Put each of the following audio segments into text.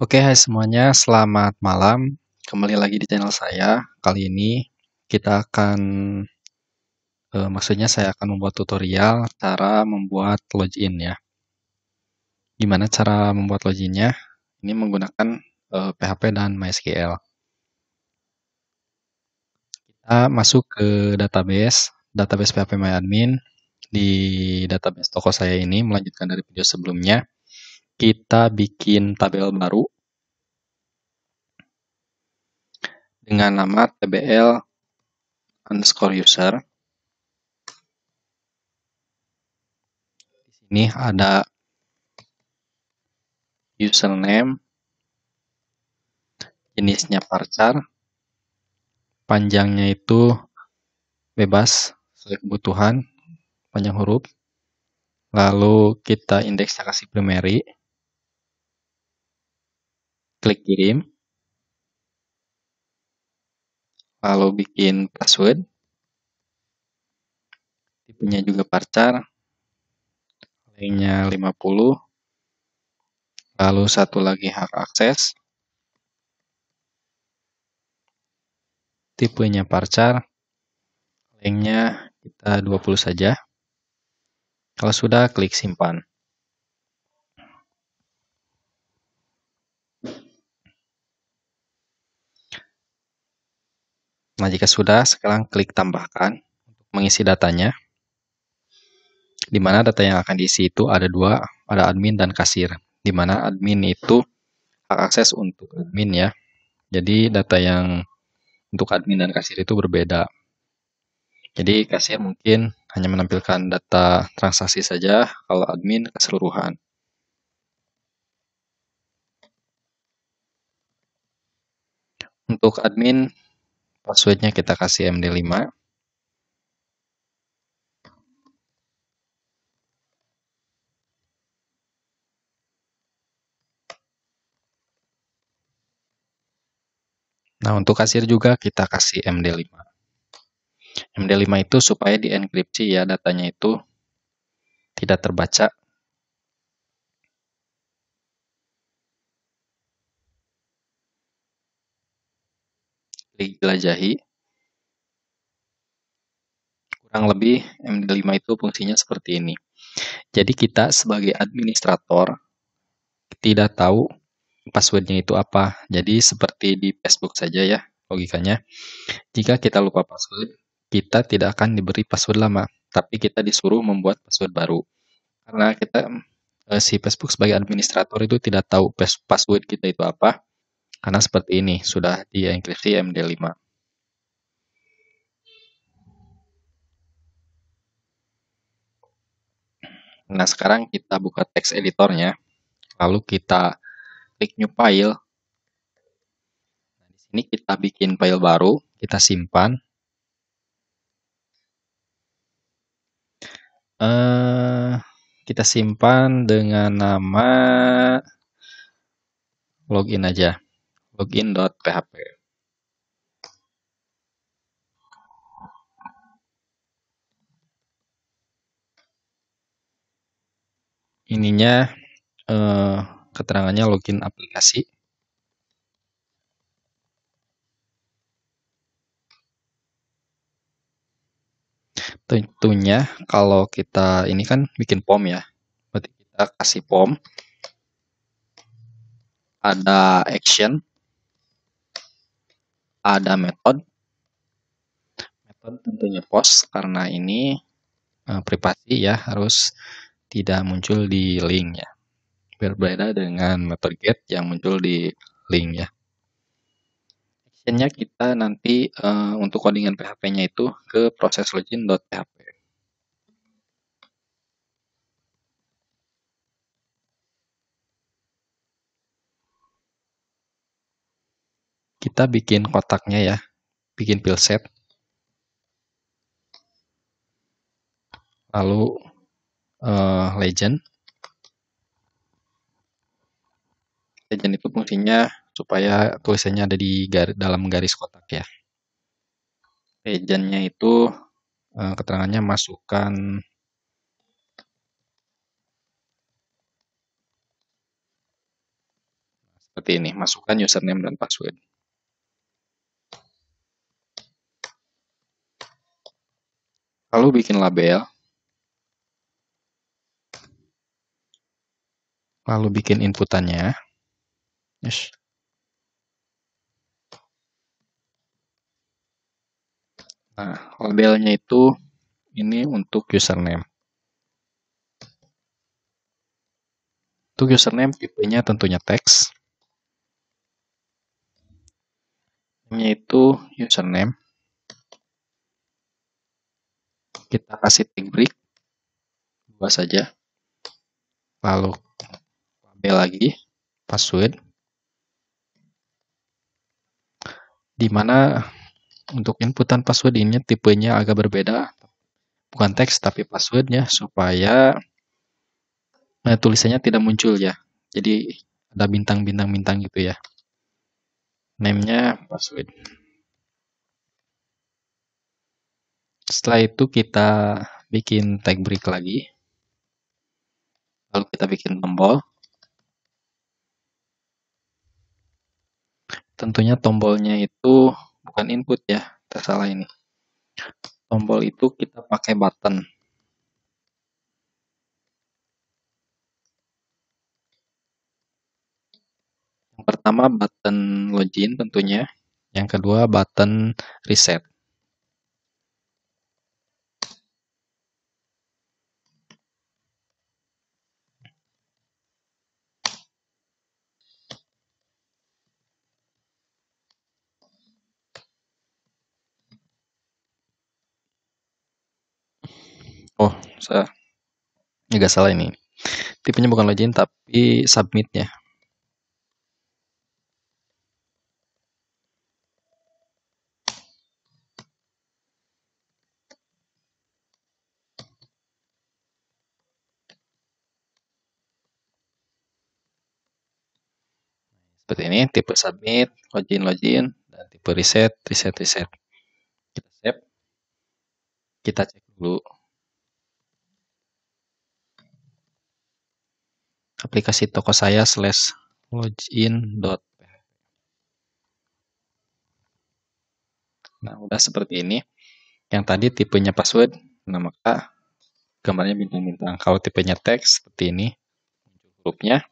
Oke, hai semuanya, selamat malam. Kembali lagi di channel saya. Kali ini kita akan, maksudnya saya akan membuat tutorial cara membuat login ya. Gimana cara membuat loginnya? Ini menggunakan PHP dan MySQL. Kita masuk ke database phpMyAdmin. Di database toko saya ini, melanjutkan dari video sebelumnya, kita bikin tabel baru dengan nama tbl_user. Ini ada username, jenisnya varchar, panjangnya itu bebas sesuai kebutuhan, panjang huruf. Lalu kita indeksnya kasih primary, klik kirim, lalu bikin password, tipenya juga varchar, lengthnya 50, lalu satu lagi hak akses, tipenya varchar, lengthnya kita 20 saja. Kalau sudah, klik simpan. Nah, jika sudah, sekarang klik tambahkan untuk mengisi datanya. Di mana data yang akan diisi itu ada dua, ada admin dan kasir. Di mana admin itu hak akses untuk admin ya. Jadi data yang untuk admin dan kasir itu berbeda. Jadi kasir mungkin hanya menampilkan data transaksi saja, kalau admin keseluruhan. Untuk admin, passwordnya kita kasih MD5. Nah, untuk kasir juga kita kasih MD5. MD5 itu supaya dienkripsi ya, datanya itu tidak terbaca. Klik jelajahi. Kurang lebih MD5 itu fungsinya seperti ini. Jadi kita sebagai administrator tidak tahu passwordnya itu apa. Jadi seperti di Facebook saja ya logikanya. Jika kita lupa password, kita tidak akan diberi password lama, tapi kita disuruh membuat password baru. Karena kita si Facebook sebagai administrator itu tidak tahu password kita itu apa. Karena seperti ini, sudah dienkripsi MD5. Nah, sekarang kita buka text editornya, lalu kita klik new file. Nah, di sini kita bikin file baru, kita simpan. Kita simpan dengan nama login aja, login.php. Ininya keterangannya login aplikasi. Tentunya kalau kita ini kan bikin form ya, berarti kita kasih form, ada action, ada method tentunya post karena ini privasi ya, harus tidak muncul di link ya, berbeda dengan method get yang muncul di link ya. Actionnya kita nanti untuk codingan PHP-nya itu ke proses login.php. Kita bikin kotaknya ya, bikin fill set. Lalu legend. Legend itu fungsinya supaya tulisannya ada di dalam garis kotak ya. Legendnya itu keterangannya masukkan Seperti ini, masukkan username dan password. Lalu bikin label. Lalu bikin inputannya. Yes. Nah, labelnya itu ini untuk username. Untuk username tipenya tentunya teks. Namanya itu username. Kita kasih tag break 2 saja. Lalu label lagi password. Di mana untuk inputan password ini tipenya agak berbeda. Bukan teks tapi passwordnya supaya tulisannya tidak muncul ya. Jadi ada bintang-bintang gitu ya. Name-nya password. Setelah itu kita bikin tag break lagi. Lalu kita bikin tombol. Tentunya tombolnya itu bukan input ya, tersalah ini. Tombol itu kita pakai button. Yang pertama button login tentunya. Yang kedua button reset. Oh, saya agak salah ini. Tipenya bukan login tapi submit ya. Seperti ini, tipe submit, login, dan tipe reset. Kita save. Kita cek dulu. Aplikasi toko saya /login.php. Nah, udah seperti ini. Yang tadi tipenya password, nah maka gambarnya bintang-bintang. Kalau tipenya teks seperti ini, hurufnya.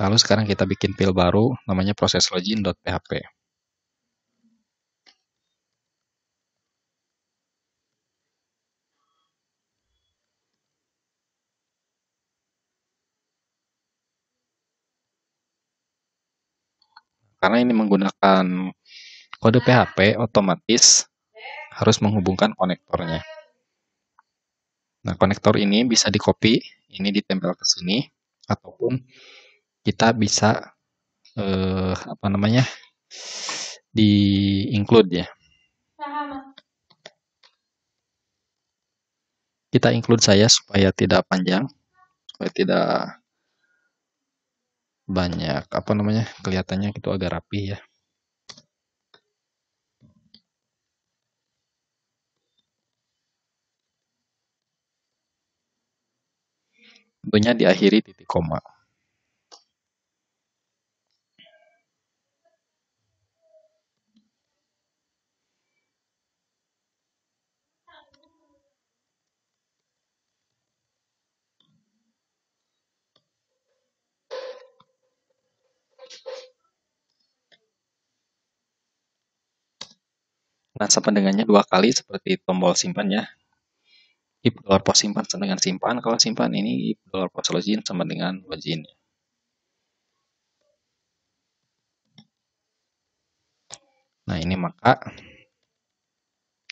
Lalu sekarang kita bikin file baru, namanya proses login.php. Karena ini menggunakan kode PHP, otomatis harus menghubungkan konektornya. Nah, konektor ini bisa di-copy, ini ditempel ke sini, ataupun kita bisa di-include ya. Kita include saya supaya tidak panjang, supaya tidak banyak kelihatannya itu agak rapi ya. Tentunya diakhiri titik koma. Nah, sama dengannya 2 kali seperti tombol simpan ya. If $post simpan sama dengan simpan. Kalau simpan ini if $post login sama dengan login. Nah, ini maka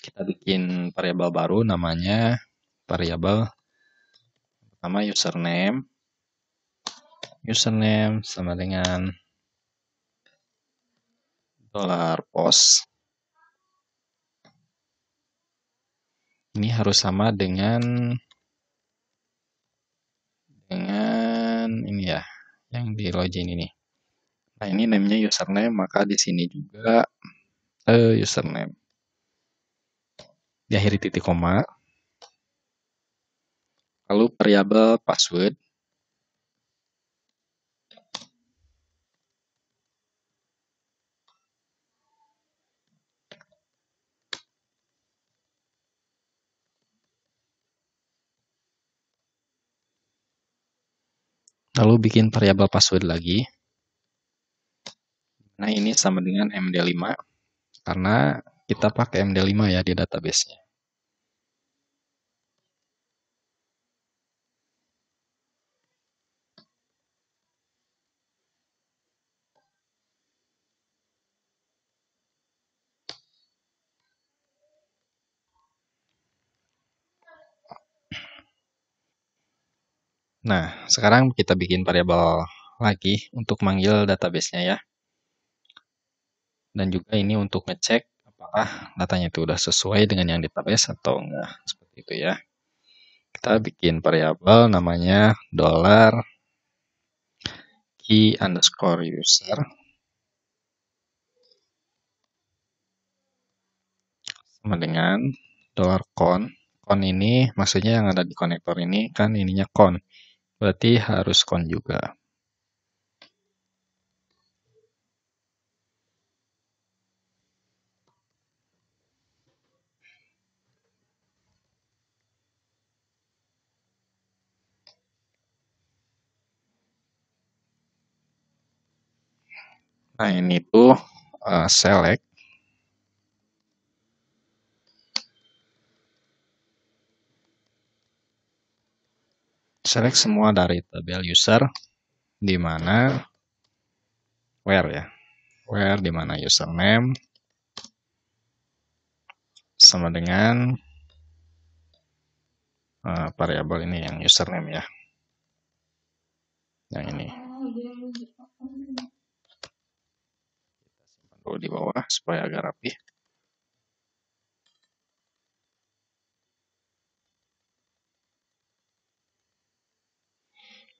kita bikin variabel baru namanya variabel pertama username. Username sama dengan $post. Ini harus sama dengan ini ya, yang di login ini. Nah, ini namanya username, maka di sini juga username. Diakhiri titik koma. lalu variabel password, lalu bikin variabel password lagi. Nah, ini sama dengan MD5 karena kita pakai MD5 ya di database-nya. Nah, sekarang kita bikin variabel lagi untuk manggil database-nya ya. Dan juga ini untuk ngecek apakah datanya itu udah sesuai dengan yang di database atau enggak. Seperti itu ya. Kita bikin variabel namanya $key_user sama dengan $con. Con ini maksudnya yang ada di konektor ini kan ininya con. Berarti harus con juga. Nah, ini tuh select semua dari tabel user di mana where ya. Where di mana username sama dengan variabel ini yang username ya. Yang ini. Simpan dulu di bawah supaya agak rapi.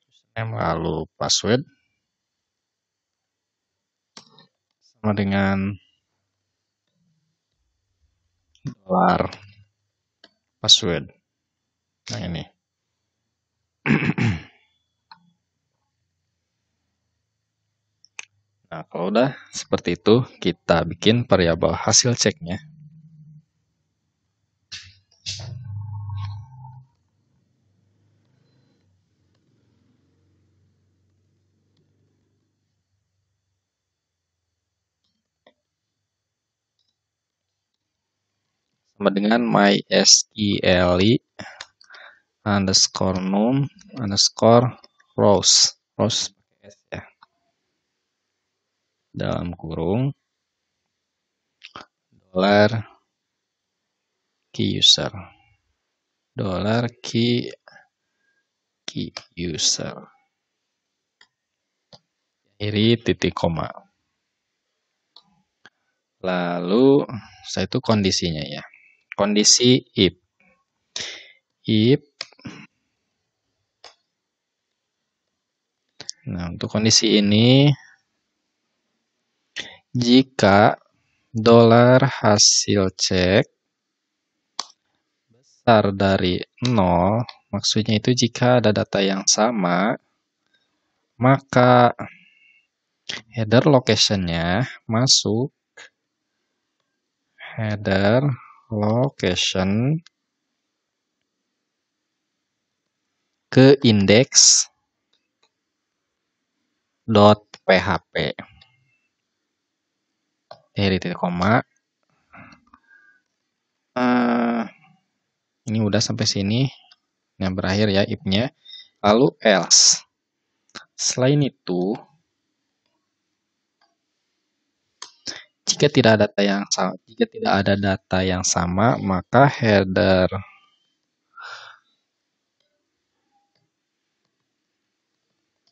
Username lalu password sama dengan $password. Nah, ini. Nah, kalau udah seperti itu, kita bikin variabel hasil ceknya. Sama dengan mysql underscore num underscore rows. Rows pakai S ya. Dalam kurung $key_user. $key_user. Akhiri titik koma. Lalu saya itu kondisinya ya. Kondisi if. Nah, untuk kondisi ini jika $hasil cek besar dari 0, maksudnya itu jika ada data yang sama, maka header location-nya masuk header location ke index.php. Dari titik koma. Ini udah sampai sini. Yang berakhir ya if-nya. Lalu else. Selain itu, jika tidak ada data yang sama, maka header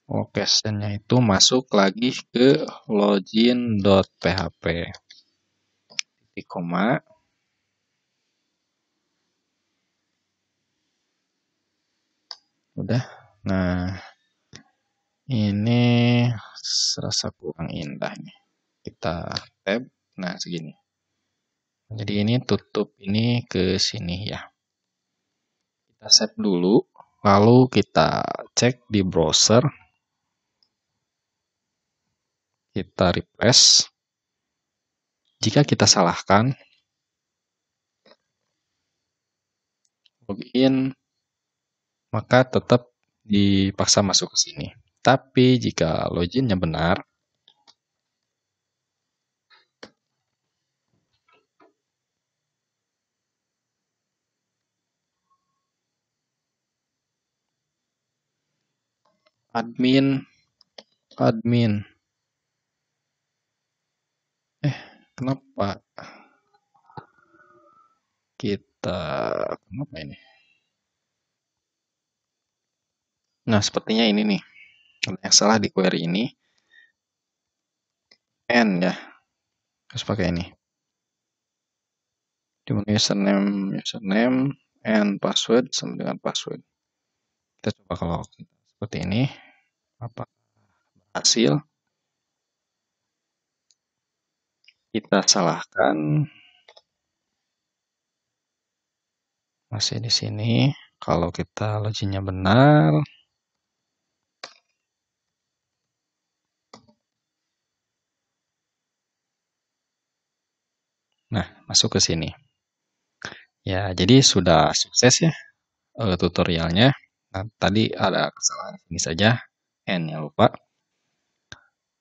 location-nya itu masuk lagi ke login.php. Titik koma. Udah. Nah, ini serasa kurang indah nih. Kita tab. Nah, segini. Jadi ini tutup ini ke sini ya. Kita save dulu. Lalu kita cek di browser, kita refresh. Jika kita salahkan, login, maka tetap dipaksa masuk ke sini. Tapi jika loginnya benar, admin, kenapa kenapa ini? Nah, sepertinya ini nih, ada yang salah di query ini. N ya, harus pakai ini. Cuma username, and password sama dengan password. Kita coba kalau seperti ini, apa hasil? Kita salahkan, masih di sini. Kalau kita loginnya benar, nah masuk ke sini. Ya, jadi sudah sukses ya tutorialnya. Nah, tadi ada kesalahan ini saja, N ya lupa.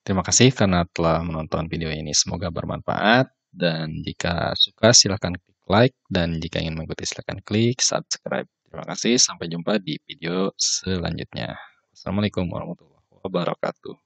Terima kasih karena telah menonton video ini. Semoga bermanfaat. Dan jika suka silahkan klik like. Dan jika ingin mengikuti silahkan klik subscribe. Terima kasih. Sampai jumpa di video selanjutnya. Assalamualaikum warahmatullahi wabarakatuh.